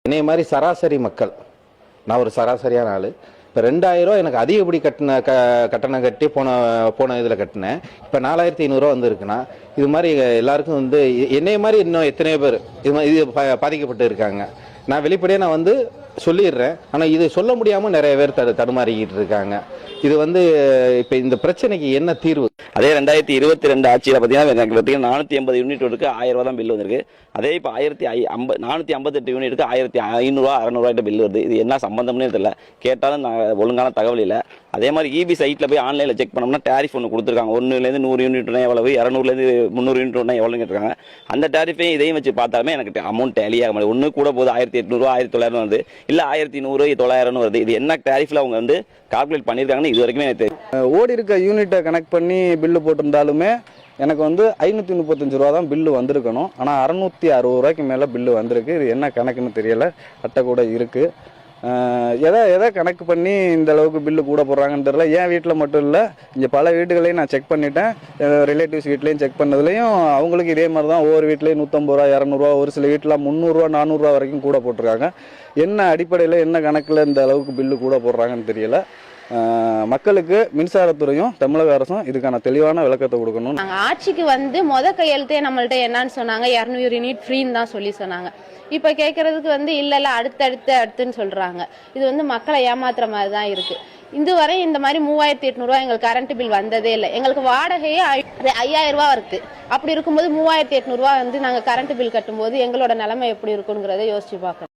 என்னைய மாதிரி சராசரி மக்கள், நான் ஒரு சராசரியான ஆள். இப்போ 2000 எனக்கு அதிகப்படி கட்டணம் கட்டி போன இதில் கட்டினேன். இப்போ 4500 வந்துருக்குன்னா இது மாதிரி எல்லாருக்கும் என்னைய மாதிரி இன்னும் எத்தனையோ பேர் இது பாதிக்கப்பட்டு இருக்காங்க. நான் வெளிப்படையாக நான் சொல்லிடுறேன். ஆனால் இது சொல்ல முடியாமல் நிறைய பேர் தடுமாறிக்கிட்டு இருக்காங்க. இது இப்போ இந்த பிரச்சனைக்கு என்ன தீர்வு? அதே 2022 ஆட்சியில் பார்த்தீங்கன்னா 480 யூனிட் இருக்கு 1000 ரூபா தான் பில் வந்திருக்கு. அதே இப்போ 458 யூனிட்டுக்கு 1500 600 பில் வருது. இது என்ன சம்பந்தம்னே தெரியல. கேட்டாலும் ஒழுங்கான தகவல் இல்லை. அதே மாதிரி இபி சைட்டில் போய் ஆன்லைனில் செக் பண்ணோம்னா டேரிஃப் ஒன்று கொடுத்துருக்காங்க. 1லேருந்து 100 யூனிட்னா எவ்வளவு, 200லேருந்து 300 யூனிட்னா எவ்வளோன்னு கேட்டிருக்காங்க. அந்த டேரிஃபையும் இதையும் வச்சு பார்த்தாலுமே எனக்கு அமௌண்ட் டேலி ஆக மாட்டேங்குது. ஒன்று கூட போது 1800 1900 வருது, இல்லை 1100 900 வருது. இது என்ன டேரிஃபில் அவங்க கால்குலேட் பண்ணியிருக்காங்கன்னு இது வரைக்குமே எனக்கு தெரியும். ஓடி இருக்க யூனிட்டை கனெக்ட் பண்ணி பில்லு போட்டிருந்தாலுமே எனக்கு 535 ரூபா தான் பில்லு வந்திருக்கணும். ஆனால் 660 ரூபாய்க்கு மேலே பில்லு வந்திருக்கு. இது என்ன கணக்குன்னு தெரியலை. அட்டை கூட இருக்குது. எதை கணக்கு பண்ணி இந்த அளவுக்கு பில்லு கூட போடுறாங்கன்னு தெரியல. என் வீட்டில் மட்டும் இல்லை, இங்கே பல வீட்டுகளையும் நான் செக் பண்ணிட்டேன். ரிலேட்டிவ்ஸ் வீட்லேயும் செக் பண்ணதுலேயும் அவங்களுக்கு இதே மாதிரி தான். ஒவ்வொரு வீட்லேயும் 150 ரூபா 200 ரூபா, ஒரு சில வீட்டில் 300 ரூபா 400 ரூபா வரைக்கும் கூட போட்டிருக்காங்க. என்ன அடிப்படையில் என்ன கணக்கில் இந்த அளவுக்கு பில்லு கூட போடுறாங்கன்னு தெரியல. மக்களுக்கு மின்சாரத்துறையும் தமிழக அரசும் இதுக்கான தெளிவான விளக்கத்தை கொடுக்கணும். நாங்கள் ஆட்சிக்கு கையெழுத்தே நம்மள்ட்ட என்னன்னு சொன்னாங்க, 200 யூனிட் ஃப்ரீன்னு தான் சொன்னாங்க. இப்போ கேட்கறதுக்கு இல்லை அடுத்துன்னு சொல்றாங்க. இது மக்களை ஏமாத்துற மாதிரி தான் இருக்கு. இதுவரை இந்த மாதிரி 3800 ரூபா எங்களுக்கு கரண்ட் பில் வந்ததே இல்லை. எங்களுக்கு வாடகையே 5000 ரூபா இருக்கு. அப்படி இருக்கும்போது 3800 ரூபா நாங்கள் கரண்ட் பில் கட்டும்போது எங்களோட நிலைமை எப்படி இருக்குங்கிறத யோசிச்சு பார்க்கணும்.